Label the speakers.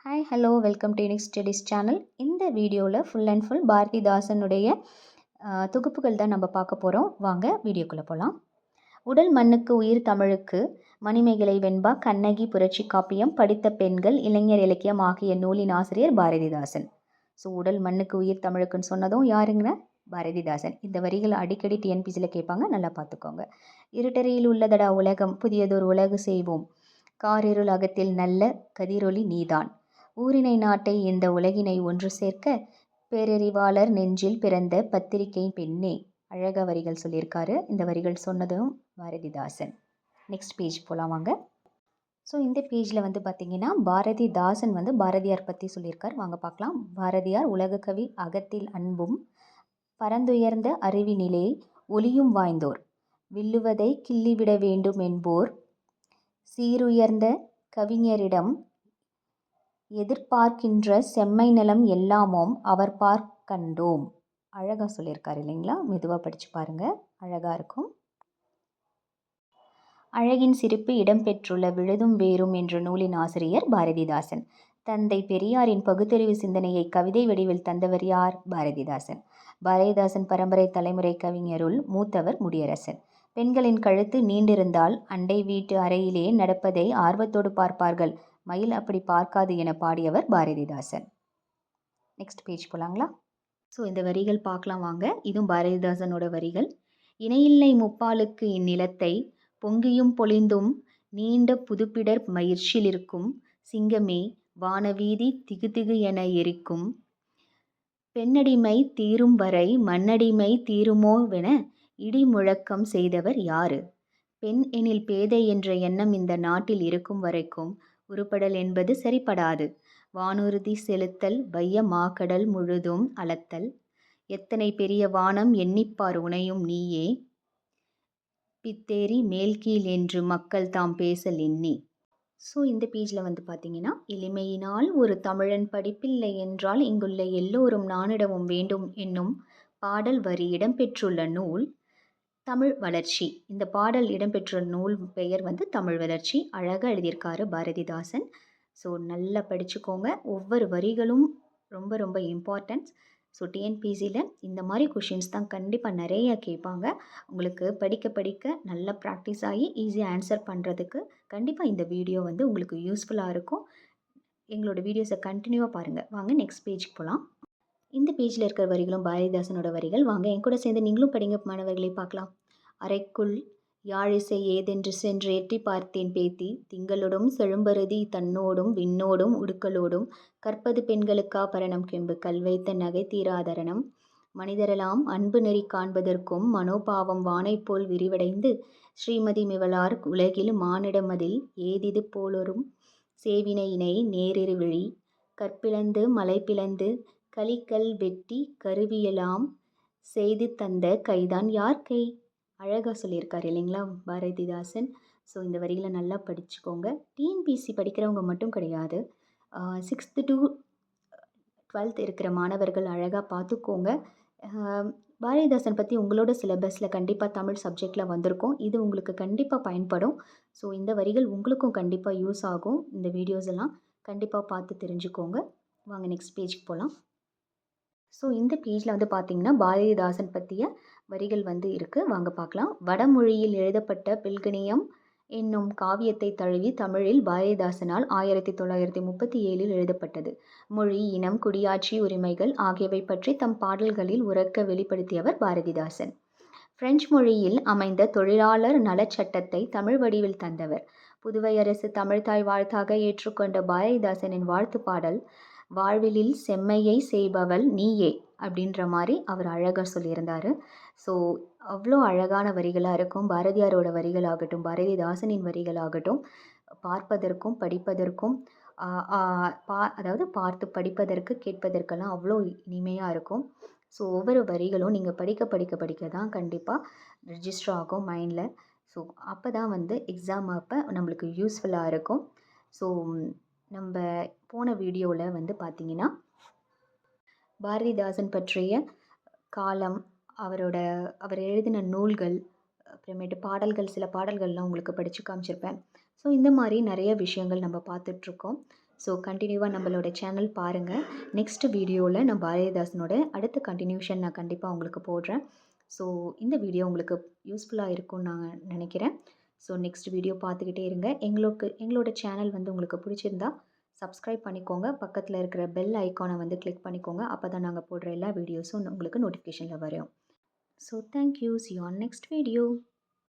Speaker 1: Hi hello welcome to unique studies channel. இந்த வீடியோவில் full and full பாரதிதாசனுடைய தொகுப்புகள் தான் நம்ம பார்க்க போகிறோம். வாங்க வீடியோக்குள்ளே போகலாம். உடல் மண்ணுக்கு உயிர் தமிழுக்கு, மணிமேகலை வெண்பா, கண்ணகி, புரட்சி காப்பியம், படித்த பெண்கள், இளைஞர் இலக்கியம் ஆகிய நூலின் ஆசிரியர் பாரதிதாசன். ஸோ உடல் மண்ணுக்கு உயிர் தமிழுக்குன்னு சொன்னதும் யாருங்க? பாரதிதாசன். இந்த வரிகள் அடிக்கடி டிஎன்பிசியில் கேட்பாங்க, நல்லா பார்த்துக்கோங்க. இருட்டறையில் உள்ளதடா உலகம், புதியதொரு உலகு செய்வோம், காரிருள் அகத்தில் நல்ல கதிரொளி நீதான், ஊரினை நாட்டை இந்த உலகினை ஒன்று சேர்க்க, பேரறிவாளர் நெஞ்சில் பிறந்த பத்திரிகை பெண்ணே. அழகாக வரிகள் சொல்லியிருக்காரு. இந்த வரிகள் சொன்னதும் பாரதிதாசன். நெக்ஸ்ட் பேஜ் போகலாம் வாங்க. ஸோ இந்த பேஜில் வந்து பார்த்திங்கன்னா பாரதிதாசன் வந்து பாரதியார் பற்றி சொல்லியிருக்கார். வாங்க பார்க்கலாம். பாரதியார் உலக கவி, அகத்தில் அன்பும், பரந்துயர்ந்த அறிவினிலே ஒளியும் வாய்ந்தோர், வில்லுவதை கிள்ளிவிட வேண்டும் என்போர், சீருயர்ந்த கவிஞரிடம் எதிர்பார்க்கின்ற செம்மை நிலம் எல்லாமும் அவர் பார்க்கண்டோம். அழகாக சொல்லியிருக்காரு இல்லைங்களா? மெதுவாக படித்து பாருங்கள், அழகாக இருக்கும். அழகின் சிரிப்பு இடம்பெற்றுள்ள விழுதும் வேரும் என்ற நூலின் ஆசிரியர் பாரதிதாசன். தந்தை பெரியாரின் பகுத்தறிவு சிந்தனையை கவிதை வடிவில் தந்தவர் யார்? பாரதிதாசன். பாரதிதாசன் பரம்பரை தலைமுறை கவிஞருள் மூத்தவர் முடியரசன். பெண்களின் கழுத்து நீண்டிருந்தால் அண்டை வீட்டு அறையிலே நடப்பதை ஆர்வத்தோடு பார்ப்பார்கள், மயில் அப்படி பார்க்காது என பாடியவர் பாரதிதாசன். நெக்ஸ்ட் பேஜ் போலாங்களா? ஸோ இந்த வரிகள் பார்க்கலாம் வாங்க. இதுவும் பாரதிதாசனோட வரிகள். இணையில்லை முப்பாலுக்கு இந்நிலத்தை, பொங்கியும் பொழிந்தும் நீண்ட புதுப்பிடர் மயிர்ச்சிலிருக்கும் சிங்கமே, வானவீதி திகுதிகு என எரிக்கும், பெண்ணடிமை தீரும் வரை மண்ணடிமை தீருமோவென இடி முழக்கம் செய்தவர் யாரு? பெண் எனில் பேதை என்ற எண்ணம் இந்த நாட்டில் இருக்கும் வரைக்கும் உருப்படல் என்பது சரிப்படாது. வானூர்தி செலுத்தல், வைய மாக்கடல் முழுதும் அளத்தல், எத்தனை பெரிய வானம் எண்ணிப்பார் உனையும் நீயே, பித்தேரி மேல்கீழ் என்று மக்கள் தாம் பேசல் எண்ணி. ஸோ இந்த பேஜில் வந்து பார்த்தீங்கன்னா, எளிமையினால் ஒரு தமிழன் படிப்பில்லை என்றால் இங்குள்ள எல்லோரும் நானிடமும் வேண்டும் என்னும் பாடல் வரி இடம்பெற்றுள்ள நூல் தமிழ் வளர்ச்சி. இந்த பாடல் இடம்பெற்ற நூல் பெயர் வந்து தமிழ் வளர்ச்சி. அழகாக எழுதியிருக்காரு பாரதிதாசன். ஸோ நல்லா படிச்சுக்கோங்க. ஒவ்வொரு வரிகளும் ரொம்ப ரொம்ப இம்பார்ட்டன்ஸ். ஸோ டிஎன்பிசியில் இந்த மாதிரி கொஷின்ஸ் தான் கண்டிப்பாக நிறைய கேட்பாங்க. உங்களுக்கு படிக்க படிக்க நல்லா ப்ராக்டிஸ் ஆகி ஈஸியாக ஆன்சர் பண்ணுறதுக்கு கண்டிப்பாக இந்த வீடியோ வந்து உங்களுக்கு யூஸ்ஃபுல்லாக இருக்கும். எங்களோட வீடியோஸை கண்டினியூவாக பாருங்கள். வாங்க நெக்ஸ்ட் பேஜுக்கு போகலாம். இந்த பேஜில் இருக்கிற வரிகளும் பாரதிதாசனோட வரிகள். வாங்க என் கூட சேர்ந்து நீங்களும் படிங்க மாணவர்களை. பார்க்கலாம். அறைக்குள் யாழிசை ஏதென்று சென்று எட்டி பார்த்தேன் பேத்தி, திங்களோடும் செழும்பருதி தன்னோடும் விண்ணோடும் உடுக்கலோடும், கற்பது பெண்களுக்கா பரணம் கெம்பு கல்வைத்த நகை தீராதரணம், மனிதரெல்லாம் அன்பு நெறி காண்பதற்கும் மனோபாவம் வானை போல் விரிவடைந்து, ஸ்ரீமதி மிவலார் உலகில் மானிடமதில் ஏதிது போலொரும் சேவினையினை நேரிரு விழி, கற்பிளந்து மலை பிளந்து கலிக்கல் வெட்டி கருவியெல்லாம் செய்து தந்த கைதான் யார் கை? அழகாக சொல்லியிருக்காரு இல்லைங்களா பாரதிதாசன். ஸோ இந்த வரிகளை நல்லா படிச்சுக்கோங்க. டிஎன்பிசி படிக்கிறவங்க மட்டும் கிடையாது, 6th to 12th இருக்கிற மாணவர்கள் அழகாக பார்த்துக்கோங்க. பாரதிதாசன் பற்றி உங்களோட சிலபஸில் கண்டிப்பாக தமிழ் சப்ஜெக்டில் வந்திருக்கும். இது உங்களுக்கு கண்டிப்பாக பயன்படும். ஸோ இந்த வரிகள் உங்களுக்கும் கண்டிப்பாக யூஸ் ஆகும். இந்த வீடியோஸ் எல்லாம் கண்டிப்பாக பார்த்து தெரிஞ்சுக்கோங்க. வாங்க நெக்ஸ்ட் பேஜுக்கு போகலாம். ஸோ இந்த பேஜில் வந்து பார்த்திங்கன்னா பாரதிதாசன் பற்றிய வரிகள் வந்து இருக்குது. வாங்க பார்க்கலாம். வடமொழியில் எழுதப்பட்ட பில்கணியம் என்னும் காவியத்தை தழுவி தமிழில் பாரதிதாசனால் 1937 எழுதப்பட்டது. மொழி, இனம், குடியாட்சி உரிமைகள் ஆகியவை பற்றி தம் பாடல்களில் உரக்க வெளிப்படுத்தியவர் பாரதிதாசன். பிரெஞ்சு மொழியில் அமைந்த தொழிலாளர் நலச்சட்டத்தை தமிழ் வடிவில் தந்தவர். புதுவை அரசு தமிழ்தாய் வாழ்த்தாக ஏற்றுக்கொண்ட பாரதிதாசனின் வாழ்த்து பாடல், வாழ்விலில் செம்மையை செய்பவள் நீயே அப்படின்ற மாதிரி அவர் அழகாக சொல்லியிருந்தார். ஸோ அவ்வளோ அழகான வரிகளாக இருக்கும். பாரதியாரோட வரிகளாகட்டும், பாரதிதாசனின் வரிகளாகட்டும், பார்ப்பதற்கும் படிப்பதற்கும் அதாவது பார்த்து படிப்பதற்கு கேட்பதற்கெல்லாம் அவ்வளோ இனிமையாக இருக்கும். ஸோ ஒவ்வொரு வரிகளும் நீங்கள் படிக்க படிக்க படிக்க தான் கண்டிப்பாக ரெஜிஸ்டர் ஆகும் மைண்டில். ஸோ அப்போ தான் வந்து எக்ஸாம் அப்போ நம்மளுக்கு யூஸ்ஃபுல்லாக இருக்கும். ஸோ நம்ம போன வீடியோவில் வந்து பார்த்திங்கன்னா பாரதிதாசன் பற்றிய காலம், அவர் எழுதின நூல்கள், அப்புறமேட்டு பாடல்கள், சில பாடல்கள்லாம் உங்களுக்கு படித்து காமிச்சிருப்பேன். ஸோ இந்த மாதிரி நிறைய விஷயங்கள் நம்ம பார்த்துட்ருக்கோம். ஸோ கண்டினியூவாக நம்மளோட சேனல் பாருங்கள். நெக்ஸ்ட் வீடியோவில் நான் பாரதிதாசனோட அடுத்த கண்டினியூஷன் நான் கண்டிப்பாக உங்களுக்கு போடுறேன். ஸோ இந்த வீடியோ உங்களுக்கு யூஸ்ஃபுல்லாக இருக்கும்னு நான் நினைக்கிறேன். ஸோ நெக்ஸ்ட் வீடியோ பார்த்துக்கிட்டே இருங்க. எங்களோட சேனல் வந்து உங்களுக்கு பிடிச்சிருந்தா சப்ஸ்கிரைப் பண்ணிக்கோங்க. பக்கத்தில் இருக்கிற பெல் ஐக்கானை வந்து கிளிக் பண்ணிக்கோங்க. அப்போ தான் நாங்கள் போடுற எல்லா வீடியோஸும் உங்களுக்கு நோட்டிஃபிகேஷனில் வரும். So thank you. See you on next video.